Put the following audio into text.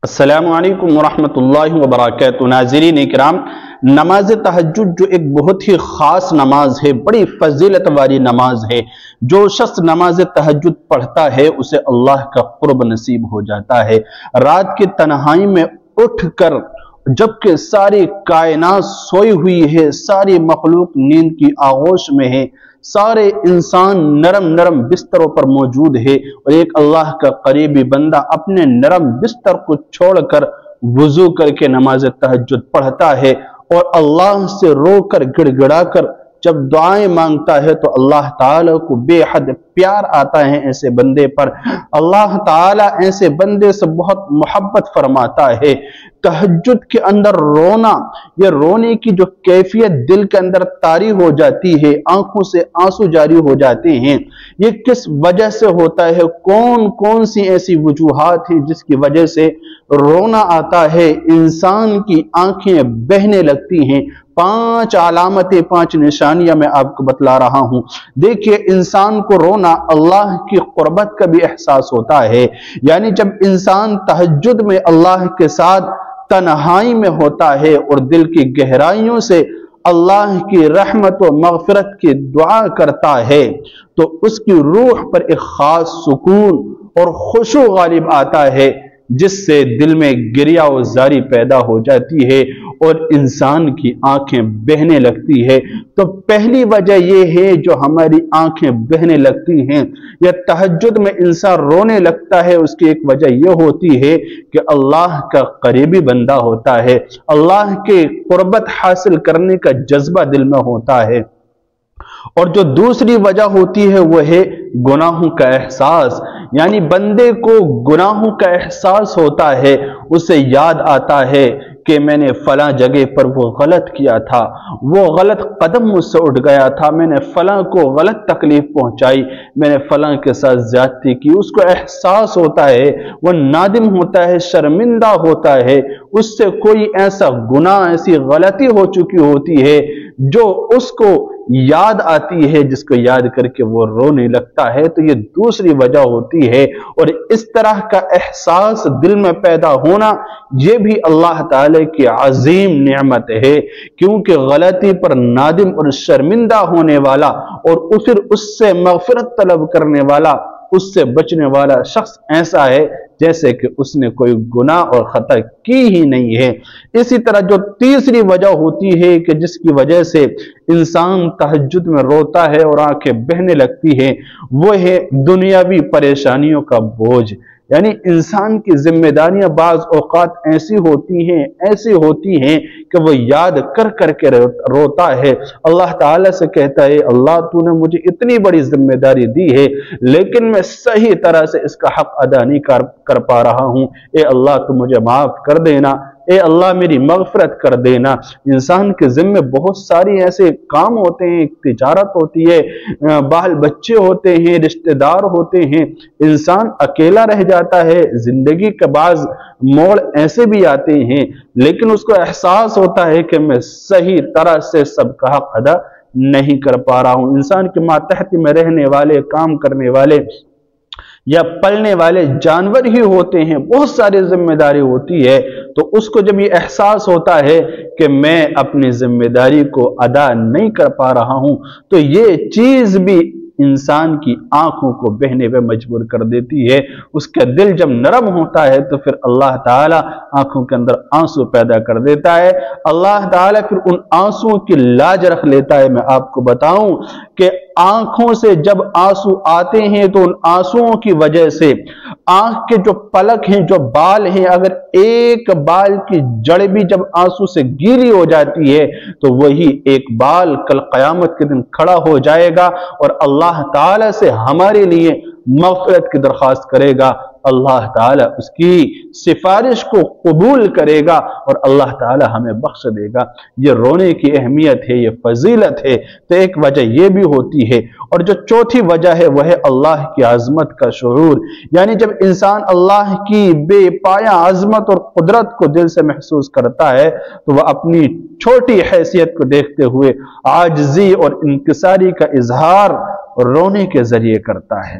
السلام علیکم ورحمۃ اللہ وبرکاتہ۔ ناظرین اکرام، نماز تہجد جو ایک بہت ہی خاص نماز ہے، بڑی فضیلت والی نماز ہے۔ جو شخص نماز تہجد پڑھتا ہے اسے اللہ کا قرب نصیب ہو جاتا ہے۔ رات کی تنہائی میں اٹھ کر جبکہ ساری کائنات سوئی ہوئی ہے، ساری مخلوق نیند کی آغوش میں ہے، سارے انسان نرم نرم بستروں پر موجود ہے، اور ایک اللہ کا قریبی بندہ اپنے نرم بستر کو چھوڑ کر وضو کر کے نماز تہجد پڑھتا ہے اور اللہ سے رو کر گڑ گڑا کر جب دعائیں مانگتا ہے تو اللہ تعالیٰ کو بے حد پیار آتا ہے ایسے بندے پر۔ اللہ تعالیٰ ایسے بندے سے بہت محبت فرماتا ہے۔ تہجد کے اندر رونا، یہ رونے کی جو کیفیت دل کے اندر طاری ہو جاتی ہے، آنکھوں سے آنسو جاری ہو جاتے ہیں، یہ کس وجہ سے ہوتا ہے؟ کون کون سی ایسی وجوہات ہیں جس کی وجہ سے رونا آتا ہے؟ انسان کی آنکھیں بہنے لگتی ہیں۔ 5 علامتیں، 5 نشانیاں میں آپ کو بتلا رہا ہوں۔ دیکھیے، انسان کو رونا اللہ کی قربت کا بھی احساس ہوتا ہے، یعنی جب انسان تہجد میں اللہ کے ساتھ تنہائی میں ہوتا ہے اور دل کی گہرائیوں سے اللہ کی رحمت و مغفرت کی دعا کرتا ہے تو اس کی روح پر ایک خاص سکون اور خشوع غالب آتا ہے، جس سے دل میں گریہ و زاری پیدا ہو جاتی ہے اور انسان کی آنکھیں بہنے لگتی ہے۔ تو پہلی وجہ یہ ہے جو ہماری آنکھیں بہنے لگتی ہیں یا تہجد میں انسان رونے لگتا ہے، اس کی ایک وجہ یہ ہوتی ہے کہ اللہ کا قریبی بندہ ہوتا ہے، اللہ کے قربت حاصل کرنے کا جذبہ دل میں ہوتا ہے۔ اور جو دوسری وجہ ہوتی ہے وہ ہے گناہوں کا احساس، یعنی بندے کو گناہوں کا احساس ہوتا ہے، اسے یاد آتا ہے کہ میں نے فلاں جگہ پر وہ غلط کیا تھا، وہ غلط قدم مجھ سے اٹھ گیا تھا، میں نے فلاں کو غلط تکلیف پہنچائی، میں نے فلاں کے ساتھ زیادتی کی، اس کو احساس ہوتا ہے، وہ نادم ہوتا ہے، شرمندہ ہوتا ہے، اس سے کوئی ایسا گناہ، ایسی غلطی ہو چکی ہوتی ہے جو اس کو یاد آتی ہے، جس کو یاد کر کے وہ رونے لگتا ہے۔ تو یہ دوسری وجہ ہوتی ہے، اور اس طرح کا احساس دل میں پیدا ہونا یہ بھی اللہ تعالی کی عظیم نعمت ہے، کیونکہ غلطی پر نادم اور شرمندہ ہونے والا اور پھر اس سے مغفرت طلب کرنے والا، اس سے بچنے والا شخص ایسا ہے جیسے کہ اس نے کوئی گناہ اور خطا کی ہی نہیں ہے۔ اسی طرح جو تیسری وجہ ہوتی ہے کہ جس کی وجہ سے انسان تہجد میں روتا ہے اور آنکھیں بہنے لگتی ہیں، وہ ہے دنیاوی پریشانیوں کا بوجھ، یعنی انسان کی ذمہ داریاں بعض اوقات ایسی ہوتی ہیں کہ وہ یاد کر کر کے روتا ہے، اللہ تعالیٰ سے کہتا ہے اللہ تو نے مجھے اتنی بڑی ذمہ داری دی ہے لیکن میں صحیح طرح سے اس کا حق ادا نہیں کر پا رہا ہوں، اے اللہ تو مجھے معاف کر دینا، اے اللہ میری مغفرت کر دینا۔ انسان کے ذمہ بہت ساری ایسے کام ہوتے ہیں، تجارت ہوتی ہے، بال بچے ہوتے ہیں، رشتہ دار ہوتے ہیں، انسان اکیلا رہ جاتا ہے، زندگی کے بعض موڑ ایسے بھی آتے ہیں، لیکن اس کو احساس ہوتا ہے کہ میں صحیح طرح سے سب کا حق ادا نہیں کر پا رہا ہوں۔ انسان کے ماتحت میں رہنے والے، کام کرنے والے یا پلنے والے جانور ہی ہوتے ہیں، بہت ساری ذمہ داری ہوتی ہے، تو اس کو جب یہ احساس ہوتا ہے کہ میں اپنی ذمہ داری کو ادا نہیں کر پا رہا ہوں، تو یہ چیز بھی انسان کی آنکھوں کو بہنے پہ مجبور کر دیتی ہے۔ اس کا دل جب نرم ہوتا ہے تو پھر اللہ تعالیٰ آنکھوں کے اندر آنسو پیدا کر دیتا ہے، اللہ تعالیٰ پھر ان آنسوں کی لاج رکھ لیتا ہے۔ میں آپ کو بتاؤں کہ آنکھوں سے جب آنسو آتے ہیں تو ان آنسوؤں کی وجہ سے آنکھ کے جو پلک ہیں، جو بال ہیں، اگر ایک بال کی جڑ بھی جب آنسو سے گیلی ہو جاتی ہے تو وہی ایک بال کل قیامت کے دن کھڑا ہو جائے گا اور اللہ تعالیٰ سے ہمارے لیے مغفرت کی درخواست کرے گا، اللہ تعالیٰ اس کی سفارش کو قبول کرے گا اور اللہ تعالیٰ ہمیں بخش دے گا۔ یہ رونے کی اہمیت ہے، یہ فضیلت ہے۔ تو ایک وجہ یہ بھی ہوتی ہے، اور جو چوتھی وجہ ہے وہ ہے اللہ کی عظمت کا شعور، یعنی جب انسان اللہ کی بے پایہ عظمت اور قدرت کو دل سے محسوس کرتا ہے تو وہ اپنی چھوٹی حیثیت کو دیکھتے ہوئے عاجزی اور انکساری کا اظہار رونے کے ذریعے کرتا ہے۔